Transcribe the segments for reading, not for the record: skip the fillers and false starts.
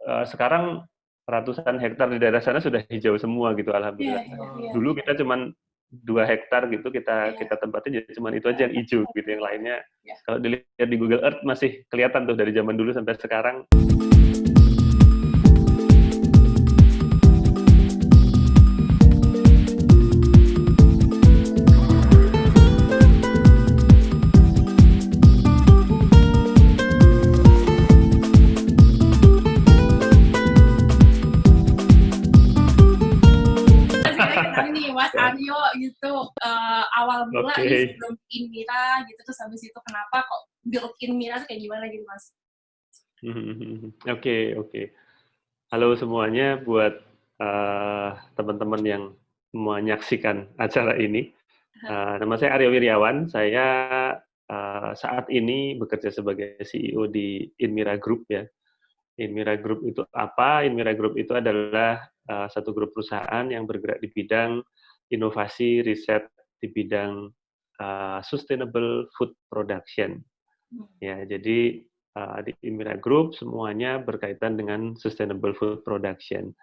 sekarang ratusan hektar di daerah sana sudah hijau semua gitu, Iya, alhamdulillah. iya, iya. Dulu kita cuman 2 hektar gitu Iya. kita tempatin, jadi cuman itu aja yang hijau gitu, yang lainnya Iya. kalau dilihat di Google Earth masih kelihatan tuh dari zaman dulu sampai sekarang. Nih Mas Aryo gitu, awal mula nih sebelum Inmira gitu, terus habis itu kenapa kok build Inmira kayak gimana gitu Mas? Oke. Halo semuanya buat teman-teman yang menyaksikan acara ini. Nama saya Aryo Wiryawan, saya saat ini bekerja sebagai CEO di Inmira Group ya. Inmira Group itu apa? Inmira Group itu adalah satu grup perusahaan yang bergerak di bidang inovasi, riset di bidang sustainable food production. Ya, jadi di Inmira Group semuanya berkaitan dengan sustainable food production.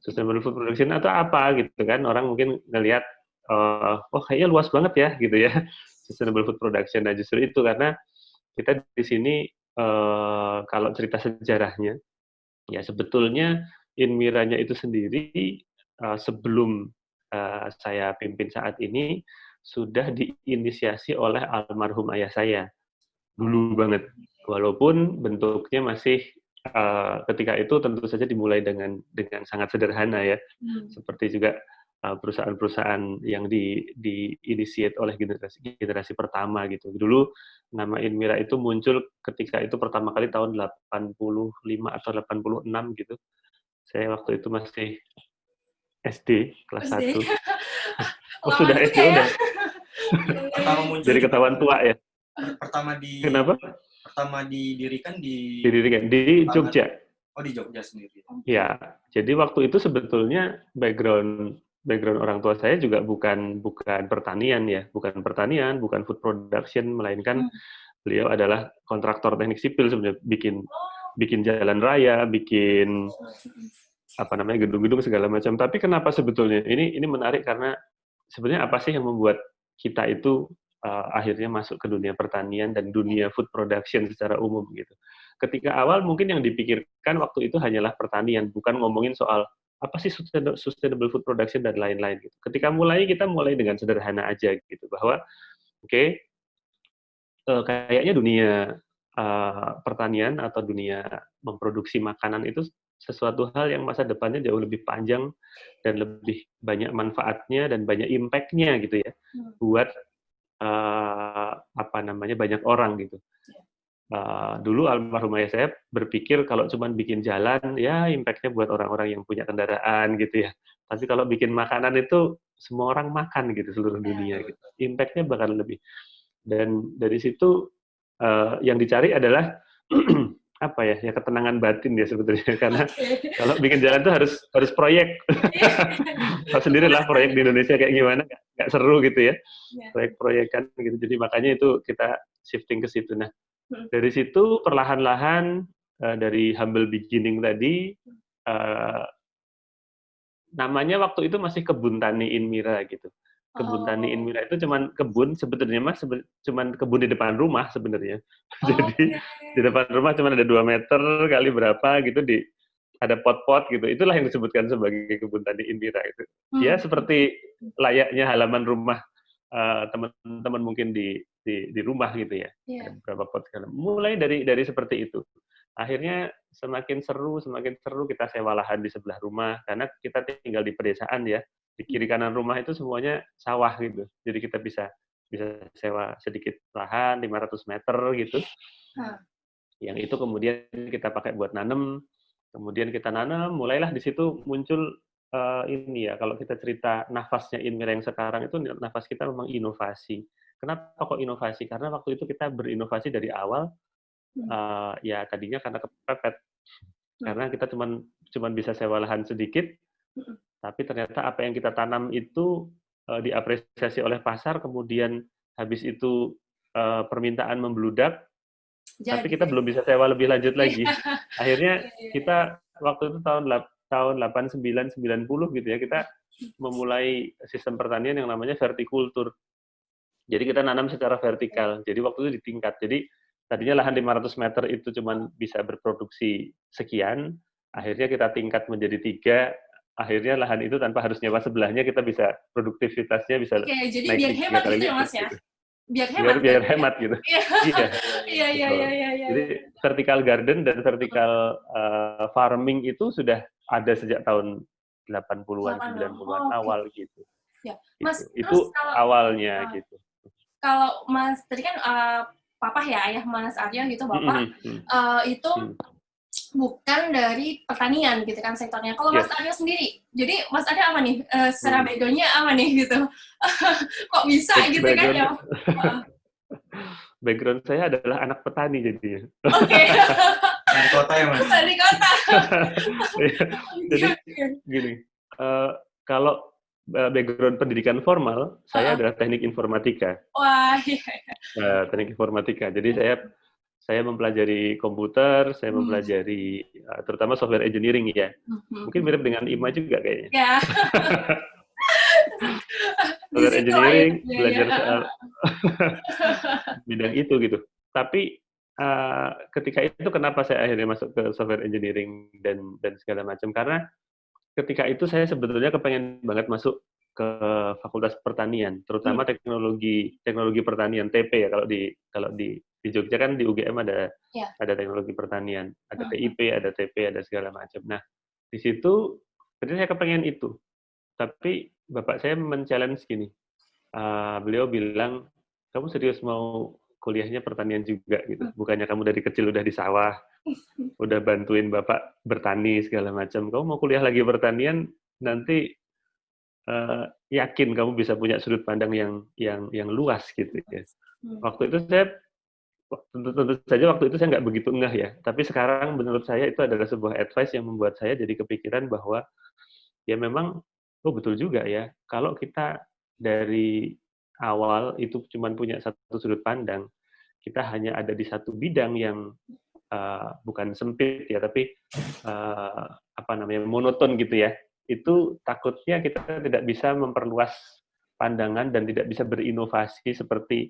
Sustainable food production atau apa gitu kan? Orang mungkin ngelihat, oh kayaknya luas banget ya gitu ya, sustainable food production. Nah justru itu karena kita di sini kalau cerita sejarahnya, ya sebetulnya Inmiranya itu sendiri sebelum saya pimpin saat ini sudah diinisiasi oleh almarhum ayah saya dulu banget. Walaupun bentuknya masih ketika itu tentu saja dimulai dengan sangat sederhana ya, seperti juga perusahaan-perusahaan yang di-initiate oleh generasi pertama gitu. Dulu nama Inmira itu muncul ketika itu pertama kali tahun 85 atau 86 gitu. Saya waktu itu masih SD kelas 1. Oh Lama sudah juga SD ya. udah. Pertama muncul Jadi ketahuan tua ya. Kenapa? Pertama didirikan di Jogja. Oh, di Jogja sendiri. Ya, jadi waktu itu sebetulnya background orang tua saya juga bukan pertanian ya, bukan food production, melainkan beliau adalah kontraktor teknik sipil sebenarnya, bikin jalan raya, bikin gedung-gedung segala macam. Tapi kenapa sebetulnya ini menarik karena sebenarnya apa sih yang membuat kita itu akhirnya masuk ke dunia pertanian dan dunia food production secara umum gitu. Ketika awal mungkin yang dipikirkan waktu itu hanyalah pertanian, bukan ngomongin soal apa sih sustainable food production dan lain-lain gitu. Ketika kita mulai dengan sederhana aja gitu, bahwa kayaknya dunia pertanian atau dunia memproduksi makanan itu sesuatu hal yang masa depannya jauh lebih panjang dan lebih banyak manfaatnya dan banyak impact-nya gitu ya, buat banyak orang gitu. Dulu almarhum ayah saya berpikir kalau cuma bikin jalan, ya impact-nya buat orang-orang yang punya kendaraan gitu ya. Tapi kalau bikin makanan itu semua orang makan gitu seluruh dunia gitu. Impact-nya bakal lebih. Dan dari situ yang dicari adalah ya ketenangan batin ya sebetulnya, karena kalau bikin jalan itu harus proyek. Tahu sendirilah proyek di Indonesia kayak gimana, nggak seru gitu ya, proyek-proyekan gitu. Jadi makanya itu kita shifting ke situ. Nah dari situ perlahan-lahan dari humble beginning tadi, namanya waktu itu masih Kebun Tani Inmira gitu. Kebun Tani Inmira itu cuman kebun sebetulnya cuman kebun di depan rumah sebenarnya. Jadi di depan rumah cuman ada 2 meter kali berapa gitu, ada pot-pot gitu. Itulah yang disebutkan sebagai Kebun Tani Inmira itu. Ya seperti layaknya halaman rumah teman-teman mungkin di rumah gitu ya. Ada beberapa pot segala. Mulai dari seperti itu. Akhirnya semakin seru kita sewa lahan di sebelah rumah karena kita tinggal di pedesaan ya. Di kiri kanan rumah itu semuanya sawah gitu. Jadi kita bisa sewa sedikit lahan 500 meter gitu. Yang itu kemudian kita pakai buat nanam. Kemudian kita nanam, mulailah di situ muncul kalau kita cerita nafasnya Inmira yang sekarang itu, nafas kita memang inovasi. Kenapa kok inovasi? Karena waktu itu kita berinovasi dari awal, ya tadinya karena kepepet. Karena kita cuman bisa sewa lahan sedikit, tapi ternyata apa yang kita tanam itu diapresiasi oleh pasar, kemudian habis itu permintaan membludak, tapi kita belum bisa sewa lebih lanjut lagi. Akhirnya kita waktu itu tahun 89 90 gitu ya, kita memulai sistem pertanian yang namanya vertikultur. Jadi kita nanam secara vertikal. Jadi waktu itu ditingkat. Jadi tadinya lahan 500 meter itu cuma bisa berproduksi sekian, akhirnya kita tingkat menjadi 3, akhirnya lahan itu tanpa harus nyewa sebelahnya kita bisa produktivitasnya bisa Oke, jadi naik biar 3 hemat kali gitu ya lipat Mas ya? gitu. Biar hemat. Biar hemat gitu. Iya. Iya. Iya, iya, Betul. iya, iya, iya. Jadi vertical garden dan vertical farming itu sudah ada sejak tahun 80-an, 90-an awal gitu. Ya. Mas, gitu. Itu awalnya gitu. Kalau Mas tadi kan Papa ya, ayah Mas Aryo gitu, Bapak itu bukan dari pertanian gitu kan sektornya. Kalau Mas Aryo sendiri, jadi Mas Aryo apa nih? Secara background-nya apa nih gitu? Kok bisa gitu kan ya? Background saya adalah anak petani jadinya. Oke. Dari kota ya Mas? Dari kota. Jadi gini, kalau background pendidikan formal, saya adalah teknik informatika. Wah, iya. Teknik informatika. Jadi saya mempelajari komputer, saya mempelajari terutama software engineering ya. Mungkin mirip dengan IMA juga kayaknya. Ya. Software engineering, belajar soal bidang itu gitu. Tapi ketika itu kenapa saya akhirnya masuk ke software engineering dan segala macam, karena ketika itu saya sebetulnya kepengen banget masuk ke Fakultas Pertanian, terutama teknologi pertanian TP ya, kalau di Jogja kan di UGM ada teknologi pertanian, ada TIP, ada TP, ada segala macam. Nah, di situ sebenarnya saya kepengen itu. Tapi bapak saya men-challenge gini. Beliau bilang, "Kamu serius mau kuliahnya pertanian juga gitu. Bukannya kamu dari kecil udah di sawah, udah bantuin bapak bertani segala macam. Kamu mau kuliah lagi pertanian, nanti yakin kamu bisa punya sudut pandang yang luas gitu ya." Waktu itu tentu saja waktu itu saya nggak begitu ngeh ya. Tapi sekarang menurut saya itu adalah sebuah advice yang membuat saya jadi kepikiran bahwa ya memang betul juga ya. Kalau kita dari awal itu cuma punya satu sudut pandang, kita hanya ada di satu bidang yang bukan sempit ya, tapi monoton gitu ya. Itu takutnya kita tidak bisa memperluas pandangan dan tidak bisa berinovasi seperti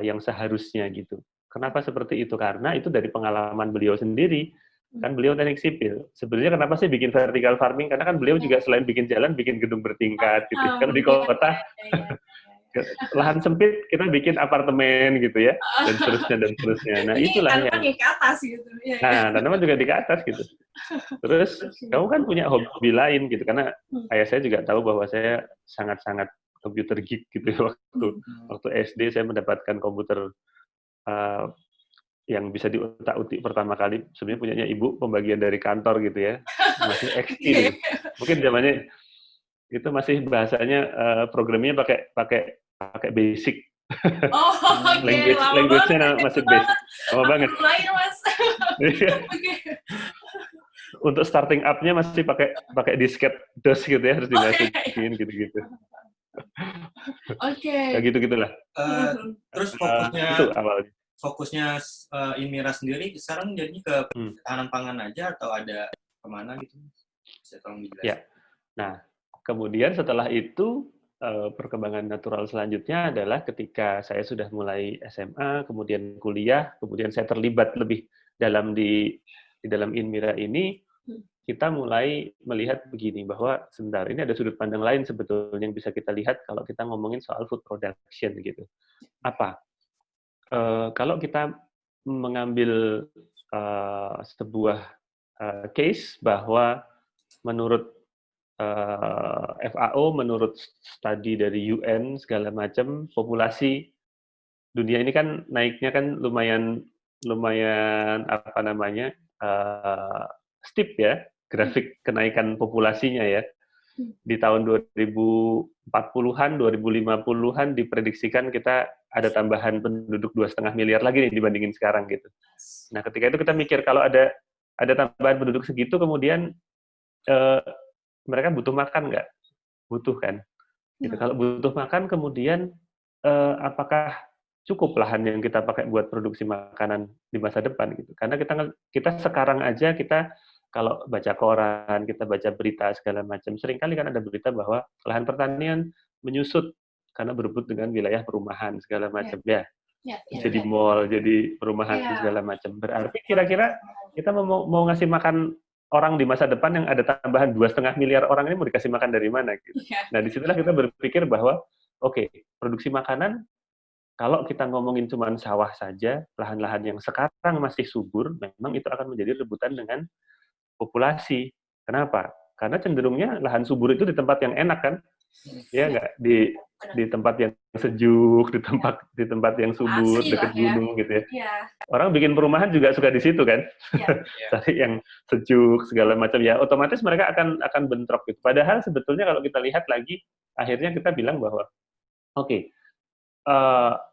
yang seharusnya gitu. Kenapa seperti itu? Karena itu dari pengalaman beliau sendiri. Kan beliau teknik sipil. Sebenarnya kenapa sih bikin vertical farming? Karena kan beliau juga selain bikin jalan, bikin gedung bertingkat gitu. Kalau di kota, lahan sempit, kita bikin apartemen gitu ya, dan seterusnya. Nah, itulah yang ke atas gitu. Nah, tanaman juga di ke atas gitu. Terus, kamu kan punya hobi lain gitu, karena ayah saya juga tahu bahwa saya sangat-sangat komputer geek gitu ya, waktu SD saya mendapatkan komputer yang bisa diutak-utik pertama kali, sebenarnya punyanya ibu, pembagian dari kantor gitu ya, masih XP gitu. Mungkin zamannya itu masih bahasanya programnya pakai basic. Language-nya masih basic. Lama banget. Mas. Untuk starting up-nya masih pakai disket DOS gitu ya, harus dimasukin gitu-gitu. Kayak gitu-gitulah. Terus itu awalnya. Fokusnya Inmira sendiri sekarang jadi ke ketahanan pangan aja atau ada kemana gitu? Bisa tolong dijelasin. Ya. Nah, kemudian setelah itu perkembangan natural selanjutnya adalah ketika saya sudah mulai SMA, kemudian kuliah, kemudian saya terlibat lebih dalam di dalam Inmira ini, kita mulai melihat begini, bahwa sebentar, ini ada sudut pandang lain sebetulnya yang bisa kita lihat kalau kita ngomongin soal food production gitu. Apa? Kalau kita mengambil sebuah case bahwa menurut FAO, menurut studi dari UN segala macam, populasi dunia ini kan naiknya kan lumayan steep ya, grafik kenaikan populasinya ya. Di tahun 2040-an, 2050-an diprediksikan kita ada tambahan penduduk 2,5 miliar lagi nih dibandingin sekarang gitu. Nah, ketika itu kita mikir kalau ada tambahan penduduk segitu, kemudian mereka butuh makan nggak? Butuh kan? Gitu. Kalau butuh makan, kemudian apakah cukup lahan yang kita pakai buat produksi makanan di masa depan gitu? Karena kita sekarang aja kita kalau baca koran, kita baca berita segala macam, seringkali kan ada berita bahwa lahan pertanian menyusut karena berebut dengan wilayah perumahan segala macam ya. Jadi mall, jadi perumahan segala macam. Berarti kira-kira kita mau ngasih makan orang di masa depan yang ada tambahan 2,5 miliar orang ini mau dikasih makan dari mana? Gitu. Nah, disitulah kita berpikir bahwa, oke, produksi makanan, kalau kita ngomongin cuma sawah saja, lahan-lahan yang sekarang masih subur, memang itu akan menjadi rebutan dengan populasi. Kenapa? Karena cenderungnya lahan subur itu di tempat yang enak kan, ya nggak di tempat yang sejuk, di tempat yang subur, dekat gunung gitu ya. Orang bikin perumahan juga suka di situ kan, cari yang sejuk segala macam ya. Otomatis mereka akan bentrok gitu. Padahal sebetulnya kalau kita lihat lagi, akhirnya kita bilang bahwa oke,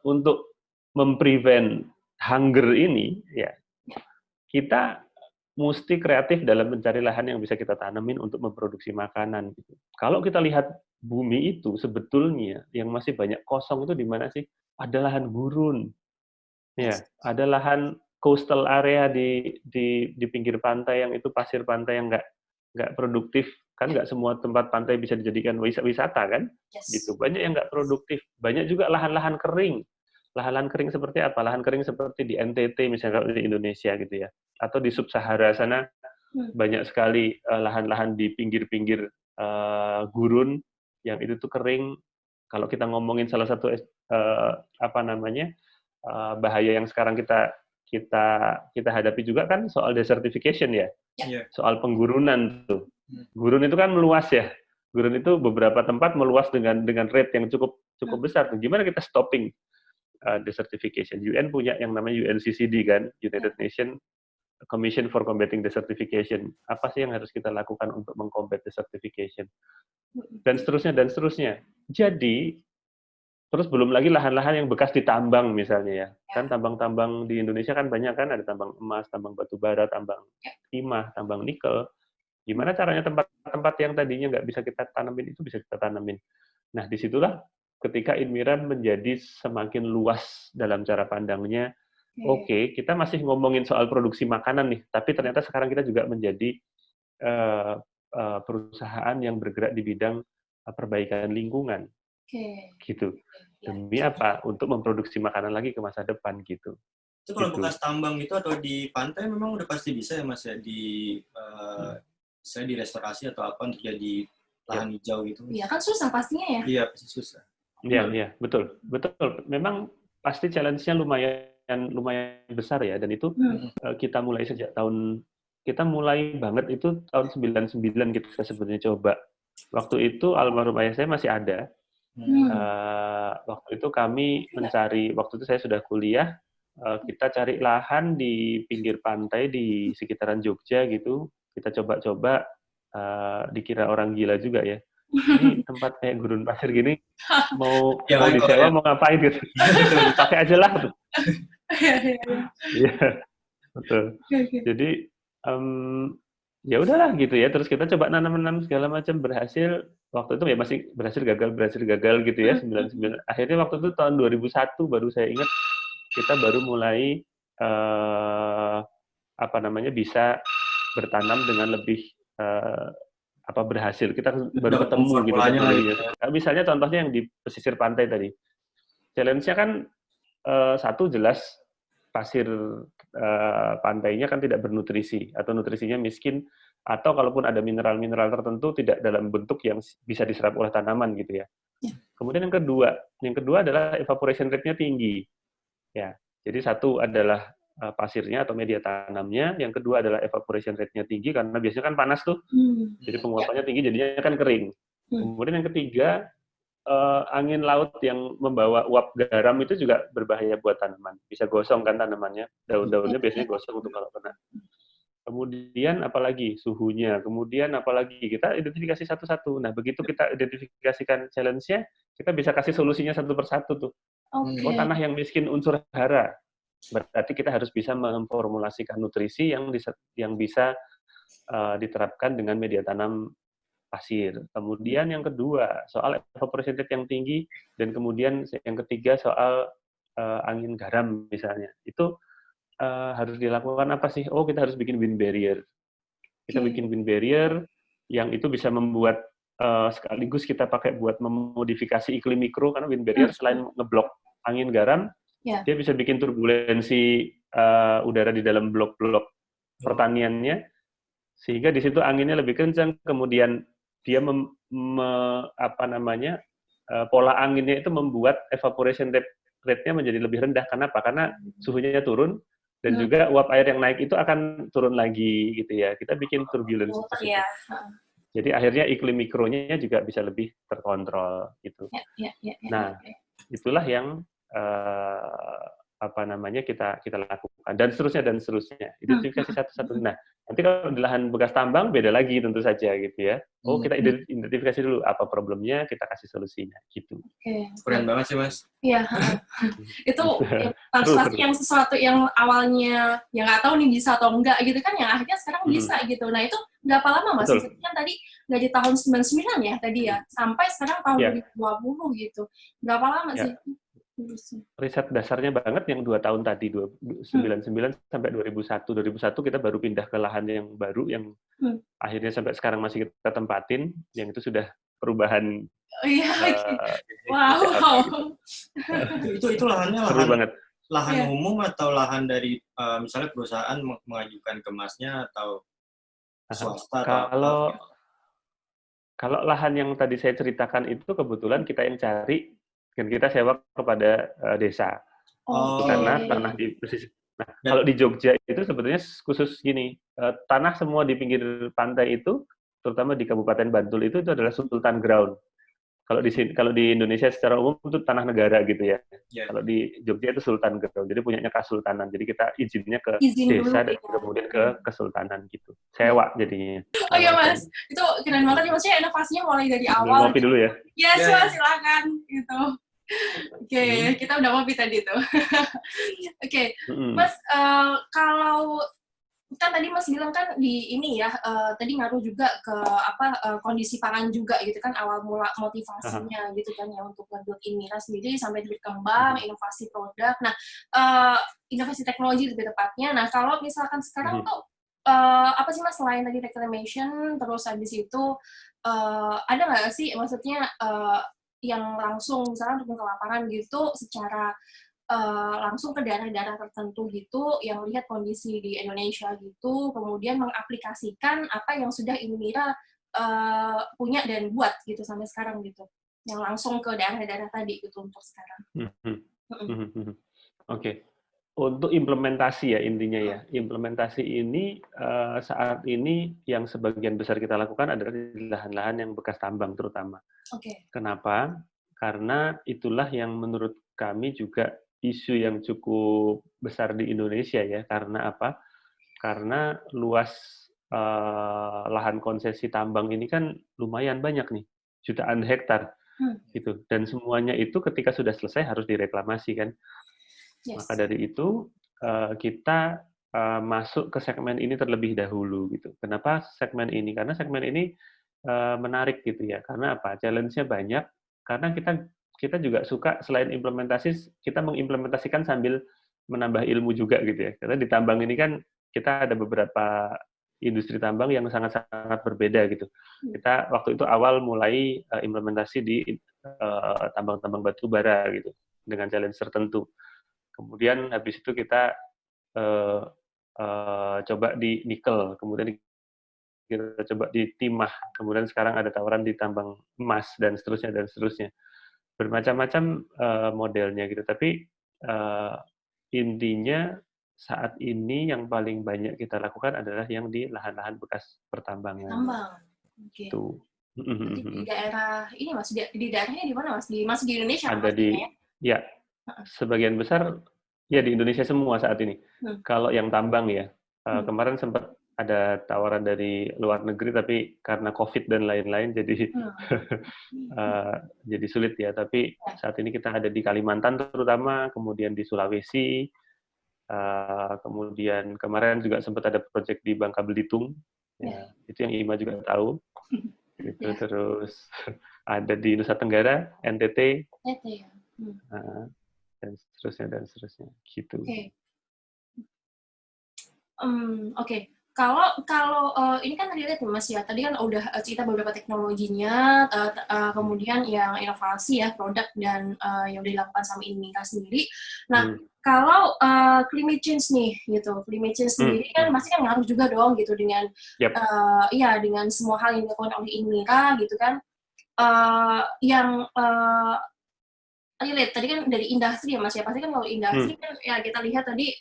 untuk memprevent hunger ini ya kita mesti kreatif dalam mencari lahan yang bisa kita tanamin untuk memproduksi makanan. Gitu. Kalau kita lihat bumi itu sebetulnya yang masih banyak kosong itu di mana sih? Ada lahan gurun, ya, ada lahan coastal area di pinggir pantai yang itu pasir pantai yang nggak produktif, kan nggak semua tempat pantai bisa dijadikan wisata kan? Gitu. Banyak yang nggak produktif. Banyak juga lahan-lahan kering. Lahan-lahan kering seperti apa? Lahan kering seperti di NTT misalnya kalau di Indonesia gitu ya. Atau di Sub-Sahara sana banyak sekali lahan-lahan di pinggir-pinggir gurun yang itu tuh kering. Kalau kita ngomongin salah satu bahaya yang sekarang kita hadapi juga kan soal desertification ya. Soal penggurunan tuh. Gurun itu kan meluas ya. Gurun itu beberapa tempat meluas dengan rate yang cukup besar. Gimana kita stopping desertification? UN punya yang namanya UNCCD kan, United Nations Commission for Combating Desertification. Apa sih yang harus kita lakukan untuk mengcombat desertification? Dan seterusnya, dan seterusnya. Jadi, terus belum lagi lahan-lahan yang bekas ditambang misalnya ya. Kan tambang-tambang di Indonesia kan banyak kan, ada tambang emas, tambang batu bara, tambang timah, tambang nikel. Gimana caranya tempat-tempat yang tadinya nggak bisa kita tanamin itu bisa kita tanamin. Nah, disitulah ketika Inmira menjadi semakin luas dalam cara pandangnya. Oke, kita masih ngomongin soal produksi makanan nih, tapi ternyata sekarang kita juga menjadi perusahaan yang bergerak di bidang perbaikan lingkungan, gitu. Demi apa? Untuk memproduksi makanan lagi ke masa depan, gitu. Itu kalau bekas tambang itu atau di pantai memang udah pasti bisa ya Mas ya saya di restorasi atau apa untuk jadi lahan hijau gitu. Iya kan susah pastinya ya. Iya pasti susah. Iya, betul. Memang pasti challenge-nya lumayan besar ya, dan itu kita mulai sejak kita mulai banget itu tahun 99 kita sebetulnya coba. Waktu itu almarhum ayah saya masih ada. Waktu itu kami mencari, waktu itu saya sudah kuliah, kita cari lahan di pinggir pantai di sekitaran Jogja gitu. Kita coba-coba, dikira orang gila juga ya. Ini tempat kayak gurun pasir gini, mau disewa, mau ngapain gitu. Pakai aja lah. Iya, betul. Jadi, ya udahlah gitu ya. Terus kita coba nanam segala macam, berhasil. Waktu itu ya masih berhasil gagal gitu ya, 99. Akhirnya waktu itu tahun 2001 baru saya ingat, kita baru mulai bisa bertanam dengan lebih berhasil. Kita baru ketemu gitu kan. Misalnya contohnya yang di pesisir pantai tadi. Challenge-nya kan satu jelas pasir pantainya kan tidak bernutrisi atau nutrisinya miskin, atau kalaupun ada mineral-mineral tertentu tidak dalam bentuk yang bisa diserap oleh tanaman gitu ya. Kemudian yang kedua adalah evaporation rate-nya tinggi. Ya. Jadi satu adalah pasirnya atau media tanamnya, yang kedua adalah evaporation rate-nya tinggi karena biasanya kan panas tuh. Jadi penguapannya tinggi jadinya kan kering. Kemudian yang ketiga, angin laut yang membawa uap garam itu juga berbahaya buat tanaman. Bisa gosong kan tanamannya, daun-daunnya biasanya gosong untuk kalau kena. Kemudian apalagi suhunya, kemudian apalagi kita identifikasi satu-satu. Nah, begitu kita identifikasikan challenge-nya, kita bisa kasih solusinya satu persatu tuh. Oh, tanah yang miskin unsur hara. Berarti kita harus bisa memformulasikan nutrisi yang bisa diterapkan dengan media tanam pasir. Kemudian yang kedua, soal evaporation rate yang tinggi, dan kemudian yang ketiga soal angin garam misalnya. Itu harus dilakukan apa sih? Oh, kita harus bikin wind barrier. Kita bikin wind barrier yang itu bisa membuat sekaligus kita pakai buat memodifikasi iklim mikro, karena wind barrier selain ngeblok angin garam, dia bisa bikin turbulensi udara di dalam blok-blok pertaniannya, sehingga di situ anginnya lebih kencang, kemudian dia pola anginnya itu membuat evaporation rate-nya menjadi lebih rendah. Kenapa? Karena suhunya turun, dan juga uap air yang naik itu akan turun lagi gitu ya. Kita bikin turbulence di situ. Jadi akhirnya iklim mikronya juga bisa lebih terkontrol gitu. Nah, itulah yang kita lakukan, dan seterusnya. Identifikasi satu-satu. Nah, nanti kalau di lahan bekas tambang beda lagi tentu saja gitu ya. Oh, kita identifikasi dulu apa problemnya, kita kasih solusinya gitu. Keren banget sih, Mas. Iya, itu pasti yang sesuatu yang awalnya yang nggak tahu nih bisa atau enggak gitu kan, yang akhirnya sekarang bisa gitu. Nah, itu berapa lama Mas? Maksudnya kan tadi nggak di tahun 99 ya tadi ya, sampai sekarang tahun 2020 gitu. Berapa lama sih? Riset dasarnya banget yang 2 tahun tadi, 99 sampai 2001. 2001 kita baru pindah ke lahan yang baru, yang akhirnya sampai sekarang masih kita tempatin, yang itu sudah perubahan. Wow. Itu lahannya seru banget. Lahan umum atau lahan dari misalnya perusahaan mengajukan ke Masnya atau swasta atau kalau lahan yang tadi saya ceritakan itu kebetulan kita yang cari, dan kita sewa kepada desa. Karena tanah di pesisir. Nah, kalau di Jogja itu sebetulnya khusus gini, tanah semua di pinggir pantai itu, terutama di Kabupaten Bantul itu adalah Sultan Ground. Kalau di Indonesia secara umum itu tanah negara gitu ya. Kalau di Jogja itu Sultan Ground, jadi punyanya Kesultanan. Jadi kita izinnya ke desa dan kemudian ke Kesultanan gitu. Sewa jadinya. Oh iya Mas, itu keren banget ya, maksudnya inovasinya mulai dari awal. Ngopi dulu ya. Yes, silakan gitu. Oke, kita udah ngopi tadi tuh. Oke, Mas, kalau kan tadi Mas bilang kan di ini ya, tadi ngaruh juga ke kondisi pangan juga gitu kan, awal mula motivasinya gitu kan ya untuk nge-build Inmira sendiri sampai berkembang, inovasi produk. Nah, inovasi teknologi lebih tepatnya. Nah, kalau misalkan sekarang tuh apa sih Mas, selain tadi reclamation, terus habis itu ada nggak sih maksudnya yang langsung misalnya untuk ke lapangan gitu secara langsung ke daerah-daerah tertentu gitu yang lihat kondisi di Indonesia gitu, kemudian mengaplikasikan apa yang sudah Inmira punya dan buat gitu sampai sekarang gitu, yang langsung ke daerah-daerah tadi gitu untuk sekarang. Oke. Untuk implementasi ya intinya ya, implementasi ini saat ini yang sebagian besar kita lakukan adalah di lahan-lahan yang bekas tambang terutama. Kenapa? Karena itulah yang menurut kami juga isu yang cukup besar di Indonesia ya. Karena apa? Karena luas lahan konsesi tambang ini kan lumayan banyak nih, jutaan hektar gitu. Dan semuanya itu ketika sudah selesai harus direklamasi kan. Maka dari itu kita masuk ke segmen ini terlebih dahulu gitu. Kenapa segmen ini? Karena segmen ini menarik gitu ya. Karena apa? Challenge-nya banyak. Karena kita juga suka selain implementasi, kita mengimplementasikan sambil menambah ilmu juga gitu ya. Karena di tambang ini kan kita ada beberapa industri tambang yang sangat-sangat berbeda gitu. Kita waktu itu awal mulai implementasi di tambang-tambang batu bara gitu dengan challenge tertentu. Kemudian habis itu kita coba di nikel, kemudian kita coba di timah, kemudian sekarang ada tawaran di tambang emas dan seterusnya. Bermacam-macam modelnya gitu. Tapi intinya saat ini yang paling banyak kita lakukan adalah yang di lahan-lahan bekas pertambangan. Tambang. Oke. Di daerah ini Mas, di daerahnya di mana Mas? Masih di Indonesia? Ada ya. Sebagian besar ya di Indonesia semua saat ini. Kalau yang tambang ya, kemarin sempat ada tawaran dari luar negeri, tapi karena COVID dan lain-lain jadi jadi sulit ya. Tapi saat ini kita ada di Kalimantan terutama, kemudian di Sulawesi, kemudian kemarin juga sempat ada proyek di Bangka Belitung, ya, itu yang Ima juga tahu. Gitu. Terus ada di Nusa Tenggara, NTT. Dan seterusnya gitu. Oke. Kalau ini kan relate nih Mas ya. Tadi kan udah cerita beberapa teknologinya, kemudian yang inovasi ya, produk dan yang dilakukan sama Inmira sendiri. Nah, kalau climate change nih gitu, climate change sendiri kan pasti kan ngaruh juga dong gitu dengan dengan semua hal yang dilakukan oleh Inmira gitu kan. Yang relate tadi kan dari industri ya Mas ya. Pasti kan kalau industri kan ya kita lihat tadi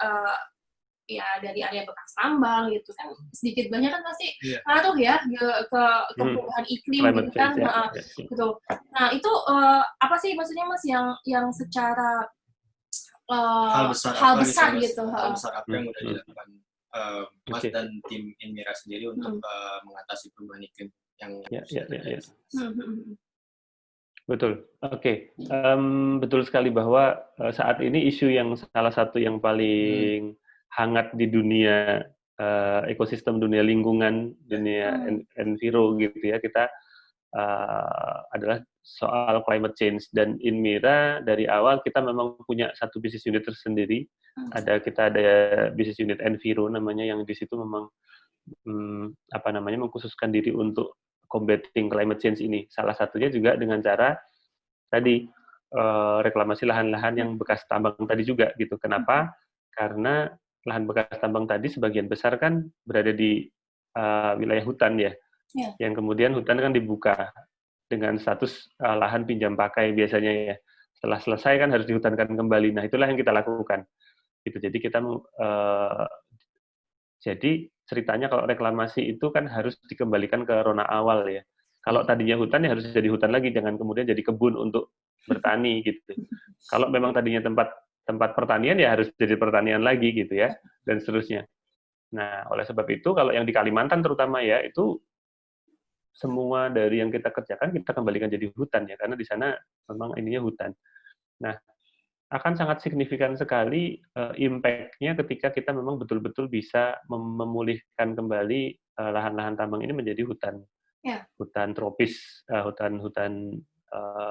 ya dari area bekas tambang gitu kan sedikit banyak kan pasti ngaruh ya ke perubahan iklim gitu kan gitu. Nah itu apa sih maksudnya Mas yang secara hal besar gitu. Hal besar apa yang udah dilakukan Mas dan tim Inmira sendiri untuk mengatasi perubahan iklim yang Betul. Oke. Betul sekali bahwa saat ini isu yang salah satu yang paling hangat di dunia ekosistem, dunia lingkungan, dunia enviro gitu ya, kita adalah soal climate change. Dan Inmira dari awal kita memang punya satu bisnis unit tersendiri. Kita ada bisnis unit enviro namanya, yang di situ memang mengkhususkan diri untuk combating climate change ini. Salah satunya juga dengan cara tadi reklamasi lahan-lahan yang bekas tambang tadi juga gitu. Kenapa? Karena lahan bekas tambang tadi sebagian besar kan berada di wilayah hutan ya, yang kemudian hutan kan dibuka dengan status lahan pinjam pakai biasanya ya. Setelah selesai kan harus dihutankan kembali. Nah itulah yang kita lakukan. Gitu. Jadi jadi ceritanya kalau reklamasi itu kan harus dikembalikan ke rona awal ya. Kalau tadinya hutan ya harus jadi hutan lagi, jangan kemudian jadi kebun untuk bertani gitu. Kalau memang tadinya tempat pertanian ya harus jadi pertanian lagi gitu ya, dan seterusnya. Nah, oleh sebab itu kalau yang di Kalimantan terutama ya, itu semua dari yang kita kerjakan kita kembalikan jadi hutan ya, karena di sana memang ininya hutan. Nah, akan sangat signifikan sekali impact-nya ketika kita memang betul-betul bisa memulihkan kembali lahan-lahan tambang ini menjadi hutan. Hutan tropis, hutan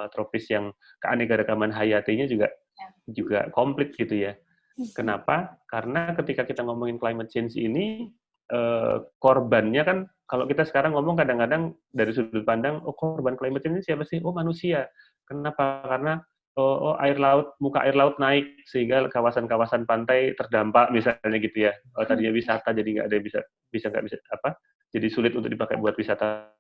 tropis yang keanekaragaman hayatinya juga komplit gitu ya. Kenapa? Karena ketika kita ngomongin climate change ini, korbannya kan, kalau kita sekarang ngomong kadang-kadang dari sudut pandang, korban climate change ini siapa sih? Manusia. Kenapa? Karena muka air laut naik sehingga kawasan-kawasan pantai terdampak misalnya gitu ya. Tadinya wisata jadi nggak ada jadi sulit untuk dipakai buat wisata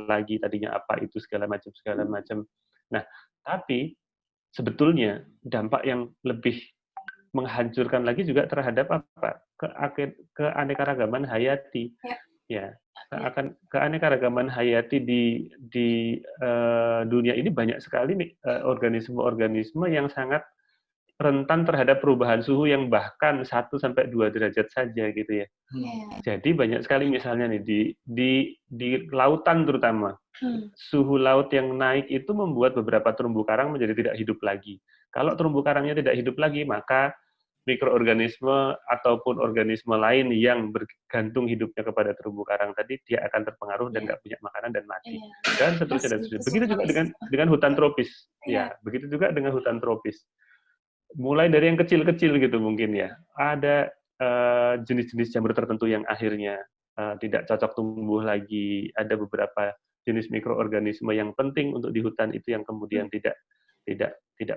lagi, tadinya apa itu segala macam. Nah, tapi sebetulnya dampak yang lebih menghancurkan lagi juga terhadap apa? Keanekaragaman hayati. Ya, keanekaragaman hayati di dunia ini banyak sekali organisme-organisme yang sangat rentan terhadap perubahan suhu yang bahkan 1-2 derajat saja gitu ya. Jadi banyak sekali misalnya nih di lautan terutama, suhu laut yang naik itu membuat beberapa terumbu karang menjadi tidak hidup lagi. Kalau terumbu karangnya tidak hidup lagi, maka mikroorganisme ataupun organisme lain yang bergantung hidupnya kepada terumbu karang tadi, dia akan terpengaruh dan nggak punya makanan dan mati. Dan seterusnya dan seterusnya. Begitu juga dengan hutan tropis. Ya, begitu juga dengan hutan tropis. Mulai dari yang kecil-kecil gitu mungkin ya. Ada jenis-jenis jamur tertentu yang akhirnya tidak cocok tumbuh lagi. Ada beberapa jenis mikroorganisme yang penting untuk di hutan itu yang kemudian tidak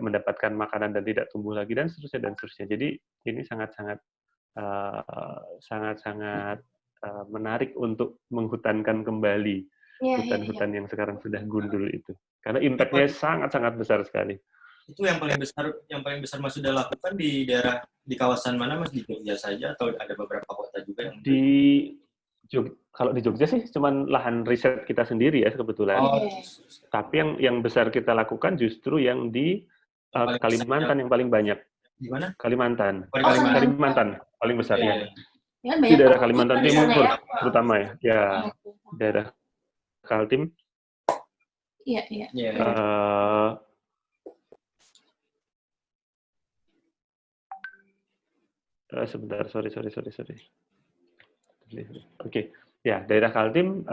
mendapatkan makanan dan tidak tumbuh lagi, dan seterusnya. Jadi ini sangat-sangat menarik untuk menghutankan kembali hutan-hutan yang sekarang sudah gundul itu. Karena impact-nya sangat-sangat besar sekali. Itu yang paling besar Mas sudah lakukan di kawasan mana Mas? Di Jogja saja atau ada beberapa kota juga yang kalau di Jogja sih cuman lahan riset kita sendiri ya kebetulan. Tapi yang besar kita lakukan justru yang di Kalimantan yang paling banyak. Di mana? Kalimantan. Kalimantan paling besar ya. Di daerah Kalimantan Timur terutama ya. Ya, daerah Kaltim. Iya. Sebentar, sorry. Oke. Ya, daerah Kaltim,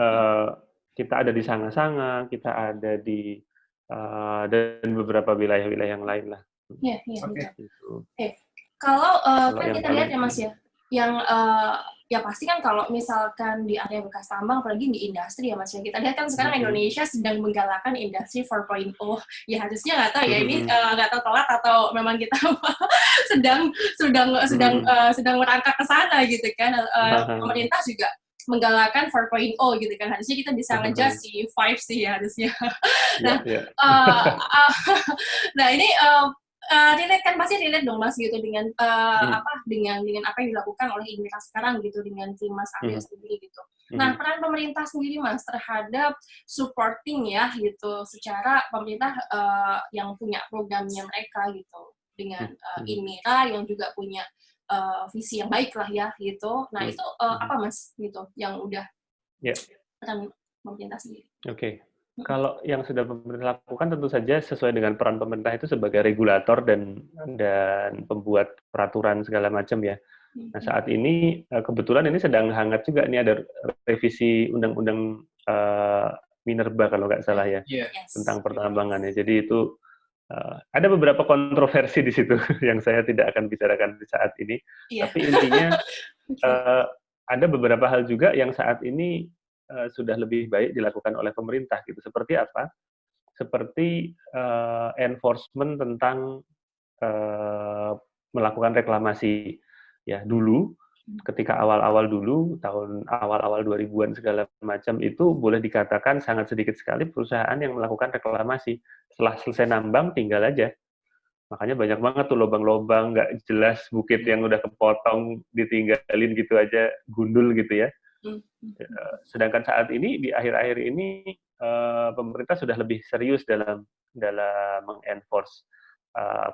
kita ada di Sanga-Sanga, kita ada di dan beberapa wilayah-wilayah yang lain lah. Iya. Kalau kan kita lihat ya Mas ya, yang ya pasti kan kalau misalkan di area bekas tambang, apalagi di industri ya Mas, ya kita lihat kan sekarang Indonesia sedang menggalakkan industri 4.0. Ya harusnya nggak tahu ya ini nggak tahu telat atau memang kita sedang merangkak ke sana gitu kan. Pemerintah juga menggalakkan 4.0 gitu kan, harusnya kita bisa ngejar si 5 sih ya harusnya. Nah, nah ini relate kan, pasti relate dong Mas gitu dengan dengan apa yang dilakukan oleh Inmira sekarang gitu dengan tim Mas Aryo sendiri gitu. Nah, peran pemerintah sendiri Mas terhadap supporting ya gitu secara pemerintah yang punya programnya mereka gitu dengan Inmira yang juga punya visi yang baik lah ya gitu. Nah, itu apa Mas gitu yang udah peran pemerintah sendiri? Oke. Kalau yang sudah pemerintah lakukan tentu saja sesuai dengan peran pemerintah itu sebagai regulator dan pembuat peraturan segala macam ya. Nah, saat ini kebetulan ini sedang hangat juga nih, ada revisi undang-undang minerba kalau nggak salah ya, tentang pertambangan ya. Jadi itu ada beberapa kontroversi di situ yang saya tidak akan bicarakan di saat ini. Tapi intinya ada beberapa hal juga yang saat ini sudah lebih baik dilakukan oleh pemerintah gitu. Seperti apa? Seperti enforcement tentang melakukan reklamasi. Ya, dulu ketika awal-awal dulu tahun awal-awal 2000-an segala macam itu boleh dikatakan sangat sedikit sekali perusahaan yang melakukan reklamasi. Setelah selesai nambang tinggal aja. Makanya banyak banget tuh lubang-lubang nggak jelas, bukit yang udah kepotong ditinggalin gitu aja, gundul gitu ya. Sedangkan saat ini di akhir-akhir ini pemerintah sudah lebih serius dalam mengenforce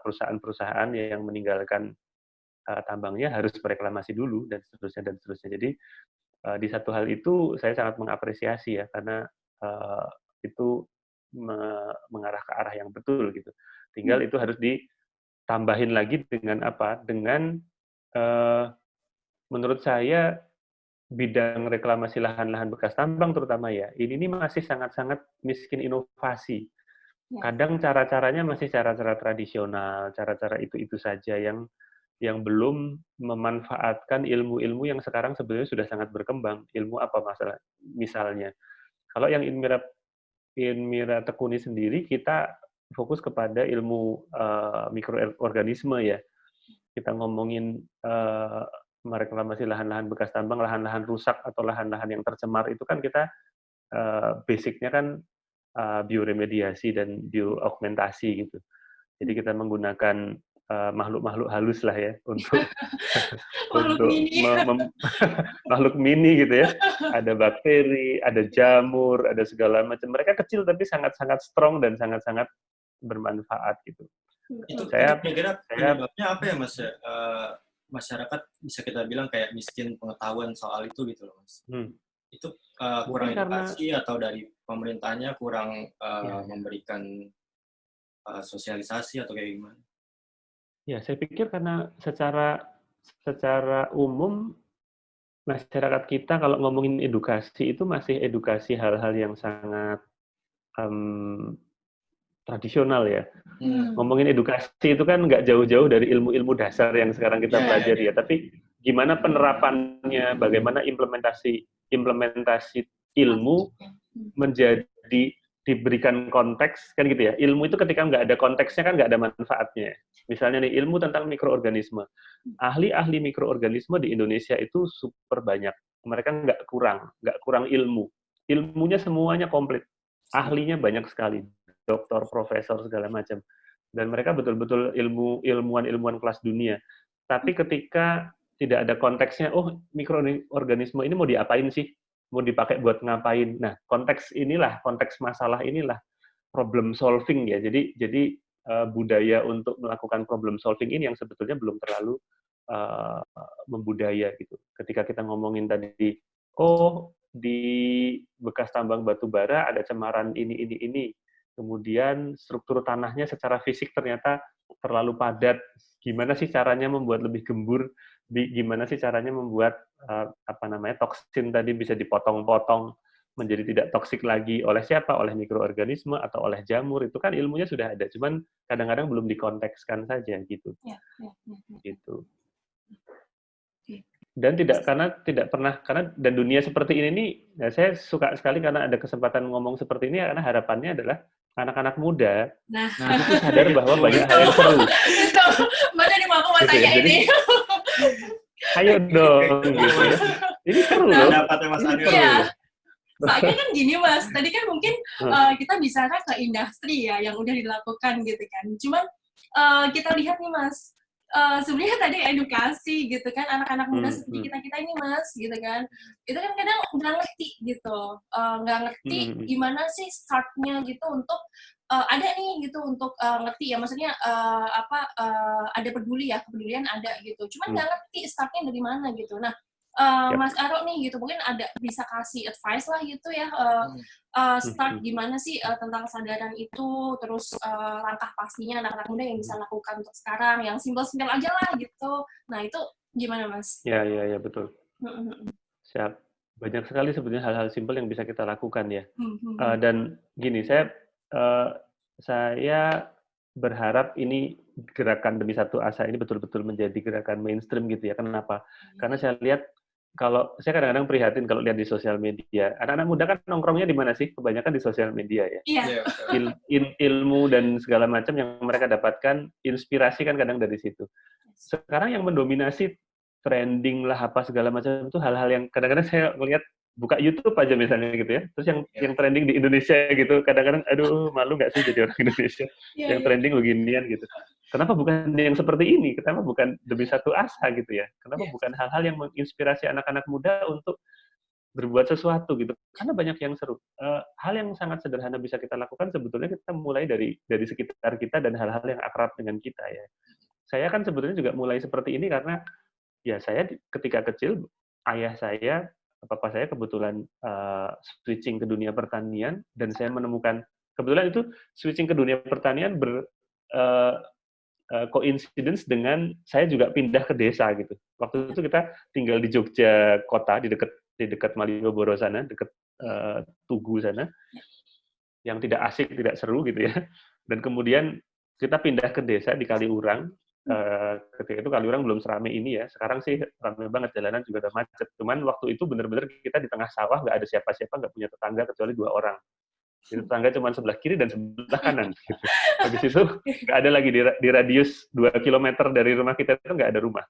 perusahaan-perusahaan yang meninggalkan tambangnya harus mereklamasi dulu dan seterusnya dan seterusnya. Jadi di satu hal itu saya sangat mengapresiasi ya, karena itu mengarah ke arah yang betul gitu. Tinggal itu harus ditambahin lagi dengan apa? Dengan menurut saya bidang reklamasi lahan-lahan bekas tambang terutama ya, ini masih sangat-sangat miskin inovasi. Kadang cara-caranya masih cara-cara tradisional, cara-cara itu saja yang belum memanfaatkan ilmu-ilmu yang sekarang sebenarnya sudah sangat berkembang. Ilmu apa misalnya? Kalau yang Inmira tekuni sendiri, kita fokus kepada ilmu mikroorganisme ya. Kita ngomongin mereklamasi lahan-lahan bekas tambang, lahan-lahan rusak atau lahan-lahan yang tercemar itu kan kita basicnya kan bioremediasi dan bioaugmentasi gitu. Jadi kita menggunakan makhluk-makhluk halus lah ya untuk makhluk mini gitu ya. Ada bakteri, ada jamur, ada segala macam. Mereka kecil tapi sangat-sangat strong dan sangat-sangat bermanfaat gitu. Itu kira-kira penyebabnya apa ya Mas? Masyarakat bisa kita bilang kayak miskin pengetahuan soal itu gitu loh Mas. Itu kurang edukasi atau dari pemerintahnya kurang memberikan sosialisasi atau kayak gimana? Ya, saya pikir karena secara umum masyarakat kita kalau ngomongin edukasi itu masih edukasi hal-hal yang sangat tradisional ya. Ngomongin edukasi itu kan nggak jauh-jauh dari ilmu-ilmu dasar yang sekarang kita pelajari ya. Tapi gimana penerapannya, bagaimana implementasi ilmu menjadi diberikan konteks kan gitu ya. Ilmu itu ketika nggak ada konteksnya kan nggak ada manfaatnya. Misalnya nih ilmu tentang mikroorganisme. Ahli-ahli mikroorganisme di Indonesia itu super banyak. Mereka nggak kurang ilmu. Ilmunya semuanya komplit. Ahlinya banyak sekali. Doktor, profesor, segala macam. Dan mereka betul-betul ilmuwan kelas dunia. Tapi ketika tidak ada konteksnya, oh mikroorganisme ini mau diapain sih? Mau dipakai buat ngapain? Nah, konteks masalah inilah problem solving ya. Jadi budaya untuk melakukan problem solving ini yang sebetulnya belum terlalu membudaya gitu. Ketika kita ngomongin tadi, oh di bekas tambang batu bara ada cemaran ini. Kemudian struktur tanahnya secara fisik ternyata terlalu padat. Gimana sih caranya membuat lebih gembur? Gimana sih caranya membuat toksin tadi bisa dipotong-potong menjadi tidak toksik lagi oleh siapa? Oleh mikroorganisme atau oleh jamur. Itu kan ilmunya sudah ada, cuman kadang-kadang belum dikontekskan saja gitu. Gitu. Dan tidak pernah dan dunia seperti ini nih, ya saya suka sekali karena ada kesempatan ngomong seperti ini karena harapannya adalah anak-anak muda itu sadar bahwa banyak hal yang seru. Itu, mana nih aku mau tanya ya, ini. Ayo dong, gitu ya. Ini seru loh. Dapatnya Mas Aryo. Iya. Soalnya kan gini Mas, tadi kan mungkin kita bicara ke industri ya yang udah dilakukan gitu kan. Cuman kita lihat nih Mas, sebenarnya tadi edukasi gitu kan, anak-anak muda seperti kita ini Mas gitu kan, itu kan kadang nggak ngerti gitu, nggak ngerti gimana sih startnya gitu untuk ada nih gitu untuk ngerti ya, maksudnya ada kepedulian ada gitu, cuman nggak ngerti startnya dari mana gitu. Nah, Mas Aro nih gitu mungkin ada bisa kasih advice lah gitu ya, start gimana sih tentang kesadaran itu, terus langkah pastinya anak-anak muda yang bisa lakukan untuk sekarang yang simpel-simpel aja lah gitu. Nah itu gimana Mas? Ya betul. Siap. Banyak sekali sebenarnya hal-hal simpel yang bisa kita lakukan ya. Dan gini, saya berharap ini gerakan demi satu asa ini betul-betul menjadi gerakan mainstream gitu ya. Kenapa? Karena saya lihat kalau saya kadang-kadang prihatin kalau lihat di sosial media, anak-anak muda kan nongkrongnya di mana sih? Kebanyakan di sosial media ya. Iya. Ilmu dan segala macam yang mereka dapatkan, inspirasi kan kadang dari situ. Sekarang yang mendominasi trending lah apa segala macam itu hal-hal yang kadang-kadang saya melihat buka YouTube aja misalnya gitu ya. Terus yang trending di Indonesia gitu, kadang-kadang aduh malu nggak sih jadi orang Indonesia yang trending beginian gitu. Kenapa bukan yang seperti ini? Kenapa bukan demi satu asa gitu ya? Kenapa bukan hal-hal yang menginspirasi anak-anak muda untuk berbuat sesuatu gitu? Karena banyak yang seru. Hal yang sangat sederhana bisa kita lakukan sebetulnya kita mulai dari sekitar kita dan hal-hal yang akrab dengan kita ya. Saya kan sebetulnya juga mulai seperti ini karena ya saya ketika kecil ayah saya, papa saya kebetulan switching ke dunia pertanian dan saya menemukan kebetulan itu switching ke dunia pertanian coincidence dengan saya juga pindah ke desa gitu. Waktu itu kita tinggal di Jogja kota di dekat Malioboro sana, dekat Tugu sana, yang tidak asik, tidak seru gitu ya. Dan kemudian kita pindah ke desa di Kaliurang. Ketika itu Kaliurang belum seramai ini ya. Sekarang sih ramai banget, jalanan juga udah macet. Cuman waktu itu benar-benar kita di tengah sawah, nggak ada siapa-siapa, nggak punya tetangga kecuali 2 orang. Jadi tetangga cuma sebelah kiri dan sebelah kanan. Gitu. Habis itu nggak ada lagi di radius 2 km dari rumah kita itu nggak ada rumah.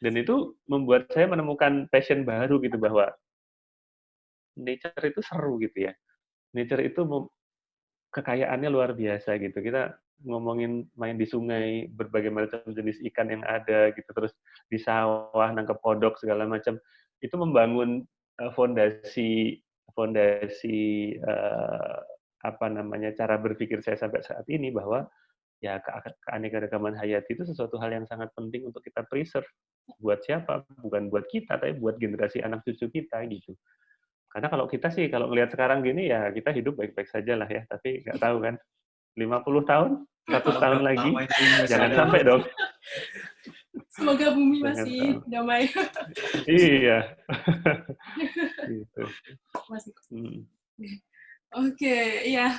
Dan itu membuat saya menemukan passion baru gitu bahwa nature itu seru gitu ya. Nature itu kekayaannya luar biasa gitu. Kita ngomongin main di sungai, berbagai macam jenis ikan yang ada gitu, terus di sawah nangkep kodok segala macam. Itu membangun fondasi cara berpikir saya sampai saat ini bahwa ya keanekaragaman hayati itu sesuatu hal yang sangat penting untuk kita preserve. Buat siapa? Bukan buat kita, tapi buat generasi anak cucu kita gitu. Karena kalau kita sih, kalau ngelihat sekarang gini ya kita hidup baik-baik saja lah ya, tapi nggak tahu kan, 50 tahun, 100 tahun lagi, jangan sampai dong. Semoga bumi masih damai. Iya. Gitu. Oke, iya.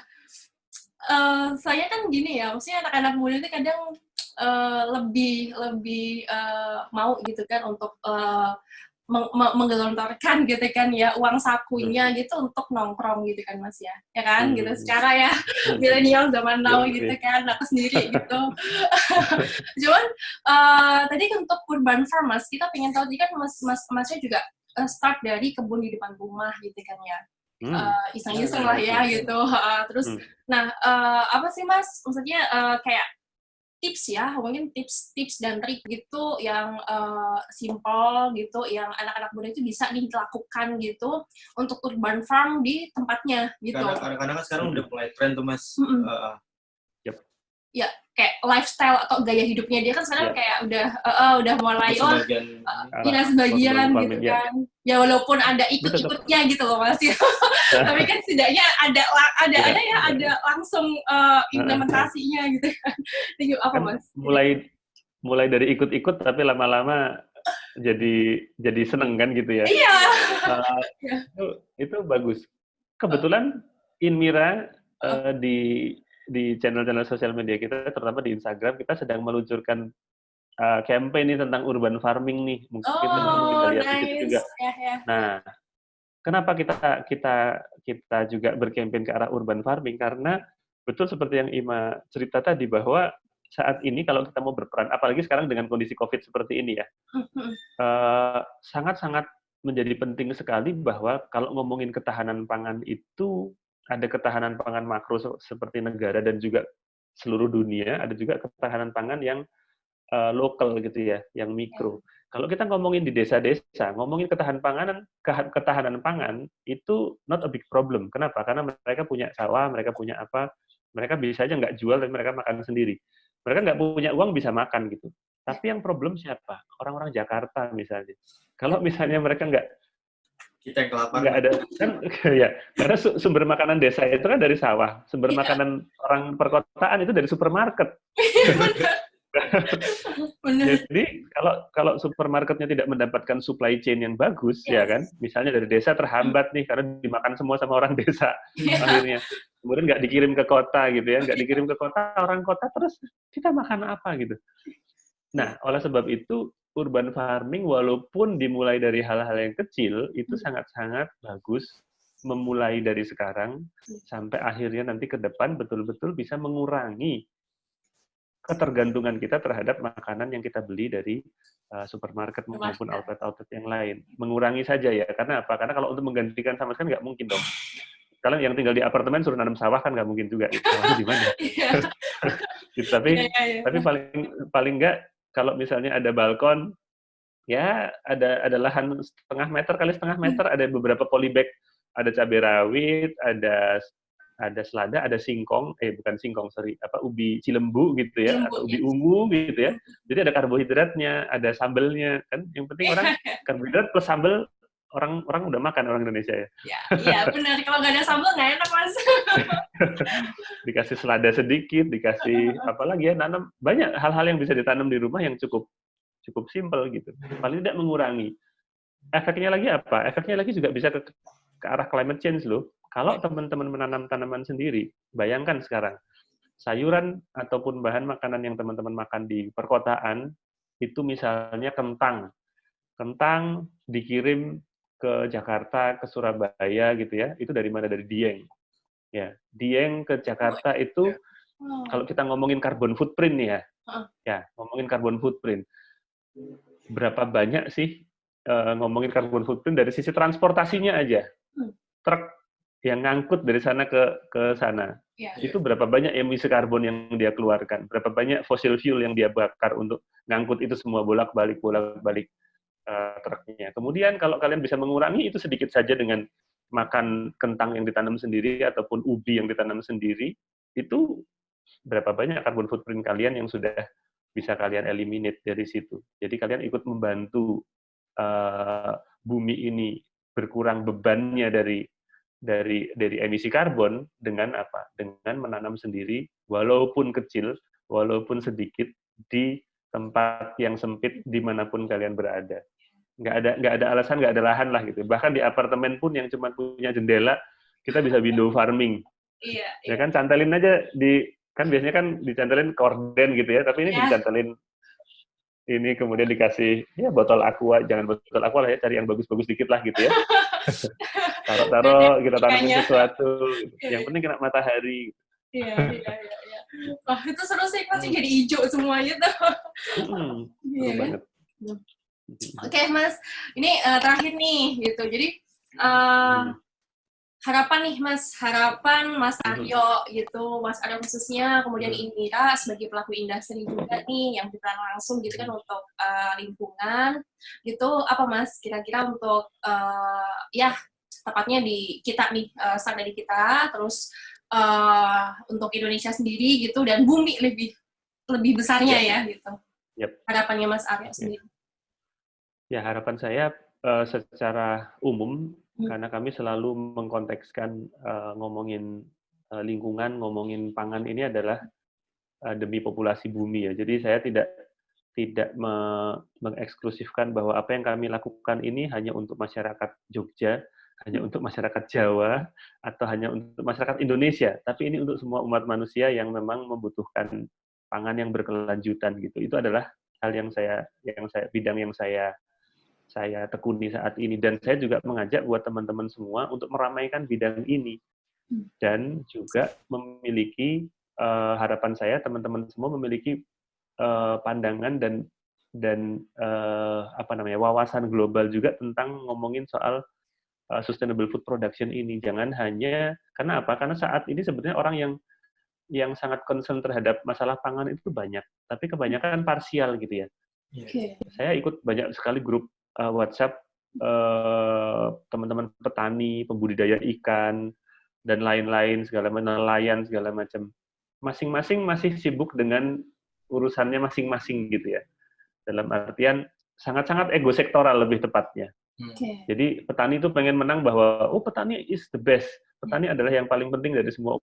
Saya kan gini ya, maksudnya anak-anak muda itu kadang lebih mau gitu kan untuk menggelontorkan gitu kan ya uang sakunya gitu untuk nongkrong gitu kan Mas ya kan gitu secara ya milenial zaman now gitu kan aku sendiri gitu. Cuman tadi untuk urban farm Mas, kita pengen tahu kan Masnya juga start dari kebun di depan rumah gitu kan ya. Iseng-iseng lah ya gitu. Terus nah apa sih Mas maksudnya kayak tips ya, mungkin tips dan trik gitu yang simple gitu, yang anak-anak muda itu bisa dilakukan gitu untuk urban farm di tempatnya gitu. Kadang-kadang kan sekarang udah mulai tren tuh Mas. Ya, kayak lifestyle atau gaya hidupnya dia kan sekarang kayak udah mulai sebagian gitu kan. Ya walaupun ada ikut-ikutnya gitu loh Mas. Tapi kan setidaknya ada langsung implementasinya gitu kan. Itu apa Mas? Mulai dari ikut-ikut tapi lama-lama jadi seneng kan gitu ya. Iya. Itu bagus. Kebetulan Inmira di channel-channel sosial media kita, terutama di Instagram, kita sedang meluncurkan campaign nih tentang urban farming nih, mungkin teman-teman bisa lihat di situ juga. Nah, kenapa kita juga berkampanye ke arah urban farming? Karena betul seperti yang Ima cerita tadi, bahwa saat ini kalau kita mau berperan, apalagi sekarang dengan kondisi COVID seperti ini ya, sangat-sangat menjadi penting sekali bahwa kalau ngomongin ketahanan pangan itu, ada ketahanan pangan makro seperti negara dan juga seluruh dunia, ada juga ketahanan pangan yang lokal gitu ya, yang mikro. Kalau kita ngomongin di desa-desa, ngomongin ketahanan pangan itu not a big problem. Kenapa? Karena mereka punya sawah, mereka punya apa, mereka bisa aja nggak jual, dan mereka makan sendiri. Mereka nggak punya uang bisa makan gitu. Tapi yang problem siapa? Orang-orang Jakarta misalnya. Kalau misalnya mereka kita yang kelaparan, nggak ada kan ya, karena sumber makanan desa itu kan dari sawah, sumber makanan orang perkotaan itu dari supermarket. Jadi kalau supermarketnya tidak mendapatkan supply chain yang bagus, ya kan, misalnya dari desa terhambat nih karena dimakan semua sama orang desa akhirnya, kemudian nggak dikirim ke kota gitu ya, nggak dikirim ke kota, orang kota terus kita makan apa gitu. Nah, oleh sebab itu urban farming walaupun dimulai dari hal-hal yang kecil itu sangat-sangat bagus, memulai dari sekarang sampai akhirnya nanti ke depan betul-betul bisa mengurangi ketergantungan kita terhadap makanan yang kita beli dari supermarket maupun outlet-outlet yang lain. Mengurangi saja ya, karena apa? Karena kalau untuk menggantikan sama sekali nggak mungkin dong. Kalian yang tinggal di apartemen suruh nanam sawah kan nggak mungkin juga. Sawahnya di mana? Tapi paling nggak kalau misalnya ada balkon, ya ada lahan setengah meter kali setengah meter, ada beberapa polybag, ada cabai rawit, ada selada, ada singkong, bukan singkong, sorry, ubi cilembu gitu ya, atau ubi ungu gitu ya. Jadi ada karbohidratnya, ada sambelnya, kan yang penting orang karbohidrat plus sambel, orang udah makan, orang Indonesia ya. Iya benar, kalau nggak ada sambel nggak enak Mas. Dikasih selada sedikit, dikasih apalagi ya, nanam banyak hal-hal yang bisa ditanam di rumah yang cukup simpel gitu. Paling tidak mengurangi. Efeknya lagi apa? Efeknya lagi juga bisa ke arah climate change loh. Kalau teman-teman menanam tanaman sendiri, bayangkan sekarang, sayuran ataupun bahan makanan yang teman-teman makan di perkotaan, itu misalnya kentang. Kentang dikirim ke Jakarta, ke Surabaya gitu ya, itu dari mana? Dari Dieng. Ya, Dieng ke Jakarta itu, kalau kita ngomongin carbon footprint nih ya, ngomongin carbon footprint. Berapa banyak sih ngomongin carbon footprint dari sisi transportasinya aja. Truk yang ngangkut dari sana ke sana, itu berapa banyak emisi karbon yang dia keluarkan, berapa banyak fossil fuel yang dia bakar untuk ngangkut itu semua bolak-balik truknya. Kemudian kalau kalian bisa mengurangi itu sedikit saja dengan makan kentang yang ditanam sendiri ataupun ubi yang ditanam sendiri, itu berapa banyak carbon footprint kalian yang sudah bisa kalian eliminate dari situ. Jadi kalian ikut membantu bumi ini berkurang bebannya dari emisi karbon dengan apa? Dengan menanam sendiri, walaupun kecil, walaupun sedikit, di tempat yang sempit dimanapun kalian berada. Nggak ada alasan, nggak ada lahan lah gitu. Bahkan di apartemen pun yang cuma punya jendela, kita bisa window farming. Iya. Ya kan, cantelin aja kan biasanya kan dicantelin korden gitu ya, tapi ini dicantelin ini, kemudian dikasih ya botol aqua, jangan botol aqua lah ya, cari yang bagus-bagus dikit lah gitu ya. Taruh kita tanamin sesuatu, yang penting kena matahari. Iya. Wah, itu seru sih, pasti jadi hijau semuanya tuh. Seru banget. Oke, Mas, ini terakhir nih gitu. Jadi harapan Mas Aryo gitu, Mas Aryo khususnya, kemudian Indira sebagai pelaku industri juga nih yang berperan langsung gitu kan untuk lingkungan gitu, apa Mas kira-kira untuk ya tepatnya di kita nih, start dari kita, terus untuk Indonesia sendiri gitu, dan bumi lebih besarnya ya gitu. Harapannya Mas Aryo sendiri. Ya, harapan saya secara umum, karena kami selalu mengkontekskan ngomongin lingkungan, ngomongin pangan ini adalah demi populasi bumi ya. Jadi saya tidak mengeksklusifkan bahwa apa yang kami lakukan ini hanya untuk masyarakat Jogja, hanya untuk masyarakat Jawa, atau hanya untuk masyarakat Indonesia, tapi ini untuk semua umat manusia yang memang membutuhkan pangan yang berkelanjutan gitu. Itu adalah hal yang saya bidang yang saya tekuni saat ini, dan saya juga mengajak buat teman-teman semua untuk meramaikan bidang ini, dan juga memiliki harapan saya teman-teman semua memiliki pandangan dan wawasan global juga tentang ngomongin soal sustainable food production ini. Jangan hanya karena apa? Karena saat ini sebenarnya orang yang sangat concern terhadap masalah pangan itu banyak, tapi kebanyakan parsial gitu ya. Okay. Saya ikut banyak sekali grup WhatsApp teman-teman petani, pembudidaya ikan dan lain-lain, nelayan segala macam. Masing-masing masih sibuk dengan urusannya masing-masing gitu ya. Dalam artian sangat-sangat ego sektoral lebih tepatnya. Okay. Jadi petani itu pengen menang bahwa petani is the best. Petani adalah yang paling penting dari semua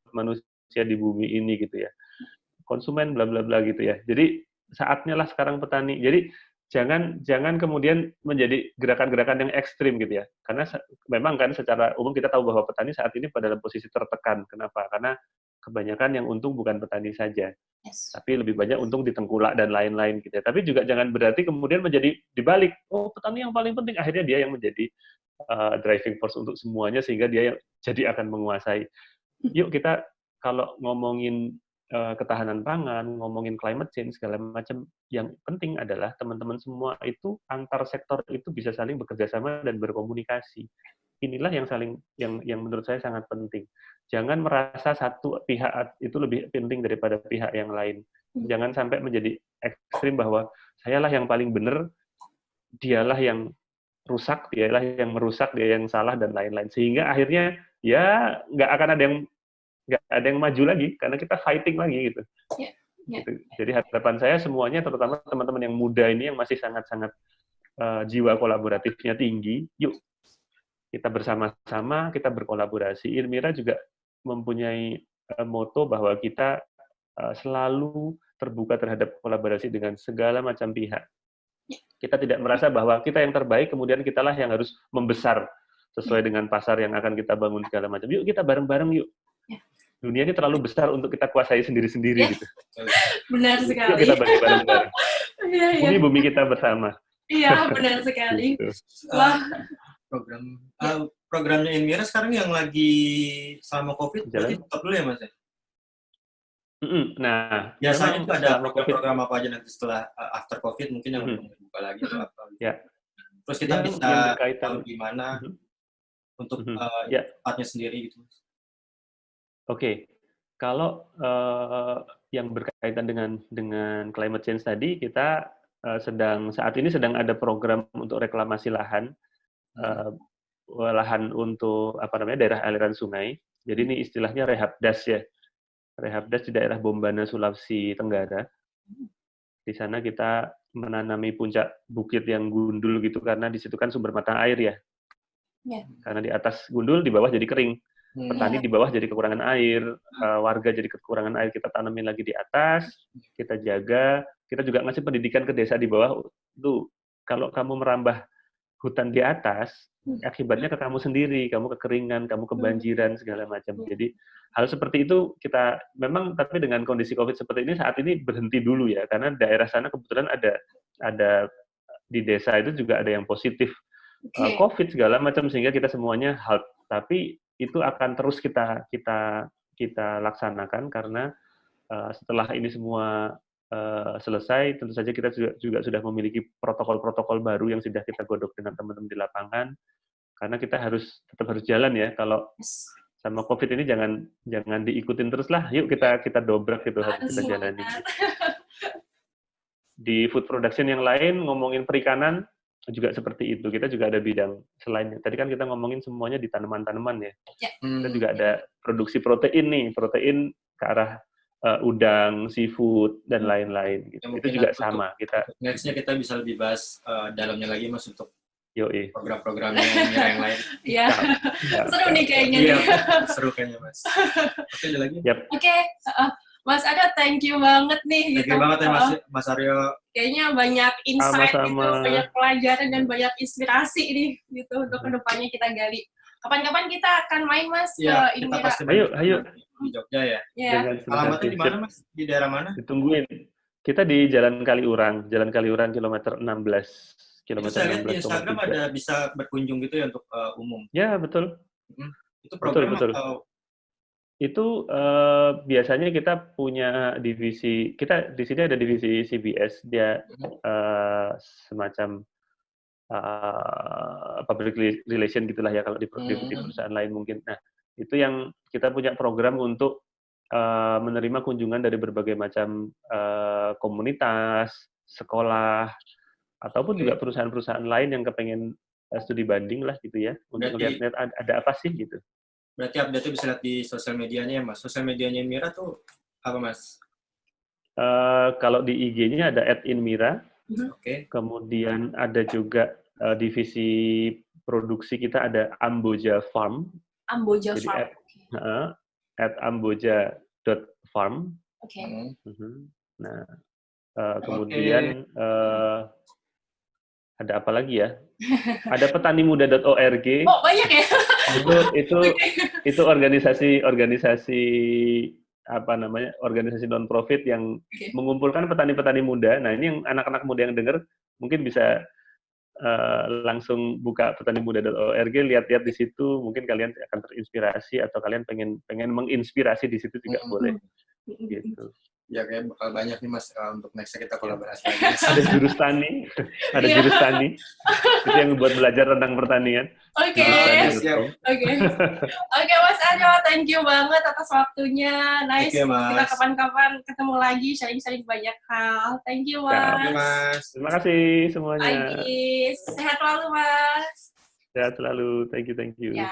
manusia di bumi ini gitu ya. Konsumen bla bla bla gitu ya. Jadi saatnya lah sekarang petani. Jadi jangan kemudian menjadi gerakan-gerakan yang ekstrim gitu ya. Karena memang kan secara umum kita tahu bahwa petani saat ini pada dalam posisi tertekan. Kenapa? Karena kebanyakan yang untung bukan petani saja, tapi lebih banyak untung di tengkulak dan lain-lain gitu ya. Tapi juga jangan berarti kemudian menjadi dibalik, petani yang paling penting, akhirnya dia yang menjadi driving force untuk semuanya, sehingga dia yang jadi akan menguasai. Yuk kita kalau ngomongin ketahanan pangan, ngomongin climate change, segala macam, yang penting adalah teman-teman semua itu antar sektor itu bisa saling bekerja sama dan berkomunikasi. Inilah yang menurut saya sangat penting. Jangan merasa satu pihak itu lebih penting daripada pihak yang lain. Jangan sampai menjadi ekstrim bahwa sayalah yang paling benar, dialah yang rusak, dialah yang merusak, dia yang salah dan lain-lain. Sehingga akhirnya ya nggak ada yang maju lagi karena kita fighting lagi gitu. Gitu. Jadi harapan saya semuanya, terutama teman-teman yang muda ini yang masih sangat-sangat jiwa kolaboratifnya tinggi, yuk kita bersama-sama, kita berkolaborasi. Irmira juga mempunyai moto bahwa kita selalu terbuka terhadap kolaborasi dengan segala macam pihak. Kita tidak merasa bahwa kita yang terbaik, kemudian kitalah yang harus membesar sesuai dengan pasar yang akan kita bangun segala macam. Yuk kita bareng-bareng yuk. Dunia ini terlalu besar untuk kita kuasai sendiri-sendiri gitu. Benar sekali. Yuk kita bagi bareng-bareng. Bumi kita bersama. Iya, benar sekali. Gitu. Wah. Programnya Irmira sekarang yang lagi sama COVID, berarti tetap dulu ya Mas? Nah, biasanya itu ada program apa aja nanti setelah after COVID mungkin yang buka lagi atau apa? Ya. Terus kita bisa tahu gimana untuk tempatnya sendiri gitu. Oke. Kalau yang berkaitan dengan climate change tadi, kita saat ini sedang ada program untuk reklamasi lahan. Lahan untuk daerah aliran sungai. Jadi ini istilahnya Rehabdas ya. Rehabdas di daerah Bombana, Sulawesi Tenggara. Di sana kita menanami puncak bukit yang gundul gitu karena di situ kan sumber mata air ya. Karena di atas gundul, di bawah jadi kering. Petani di bawah jadi kekurangan air, warga jadi kekurangan air, kita tanamin lagi di atas, kita jaga, kita juga ngasih pendidikan ke desa di bawah. Tuh, kalau kamu merambah hutan di atas, akibatnya ke kamu sendiri, kamu kekeringan, kamu kebanjiran, segala macam. Jadi hal seperti itu kita memang, tapi dengan kondisi COVID seperti ini saat ini berhenti dulu ya, karena daerah sana kebetulan ada di desa itu juga ada yang positif COVID segala macam, sehingga kita semuanya halt. Tapi itu akan terus kita laksanakan karena setelah ini semua selesai, tentu saja kita juga sudah memiliki protokol-protokol baru yang sudah kita godok dengan teman-teman di lapangan, karena kita tetap harus jalan ya. Kalau sama COVID ini jangan diikutin terus lah, yuk kita dobrak gitu, harus kita jalani. Di food production yang lain, ngomongin perikanan juga seperti itu. Kita juga ada bidang selain, tadi kan kita ngomongin semuanya di tanaman-tanaman ya. Kita juga ada produksi protein nih, protein ke arah udang, seafood, dan lain-lain. Gitu. Itu juga sama. Nextnya kita bisa lebih bahas dalamnya lagi Mas untuk program-programnya yang lain. Iya. Seru nih kayaknya. Iya, seru kayaknya Mas. Oke, ada lagi? Oke. Mas Aryo, thank you banget nih. Thank you banget ya Mas Aryo. Kayaknya banyak insight gitu, banyak pelajaran dan banyak inspirasi nih gitu untuk kedepannya kita gali. Kapan-kapan kita akan main Mas ke Irmira. Ayo. Di Jogja ya. Iya. Alamatnya di mana Mas? Di daerah mana? Ditungguin. Kita di Jalan Kaliurang kilometer 16. Itu saya lihat di Instagram ada bisa berkunjung gitu ya untuk umum. Ya, betul. Itu program betul. atau? Itu biasanya kita punya divisi, kita di sini ada divisi CBS, dia semacam public relation gitulah ya kalau di perusahaan lain mungkin. Nah, itu yang kita punya program untuk menerima kunjungan dari berbagai macam komunitas, sekolah, ataupun juga perusahaan-perusahaan lain yang kepengen studi banding lah gitu ya, untuk lihat ada apa sih gitu. Berarti update-nya bisa lihat di sosial medianya ya, Mas. Sosial medianya Mira tuh apa, Mas? Kalau di IG-nya ada @inmira. Oke. Kemudian ada juga divisi produksi kita ada Amboja Farm. Amboja Jadi Farm. @amboja.farm. Oke. Nah, kemudian ada apa lagi ya? Ada petanimuda.org. Oh, banyak ya? Itu organisasi apa namanya, organisasi non profit yang mengumpulkan petani-petani muda. Nah, ini yang anak-anak muda yang dengar mungkin bisa langsung buka petanimuda.org, lihat-lihat di situ, mungkin kalian akan terinspirasi atau kalian pengen menginspirasi di situ juga boleh. Gitu. Ya, kayak bakal banyak nih Mas untuk next-nya kita kolaborasi lagi. Ada jurus tani, jurus tani. Itu yang buat belajar tentang pertanian. Oke, Mas Aryo, thank you banget atas waktunya. Nice, kita kapan-kapan ketemu lagi, sharing-sharing banyak hal. Thank you, Mas. Thank you, Mas. Terima kasih semuanya. Sehat selalu, Mas. Sehat selalu, thank you. Ya.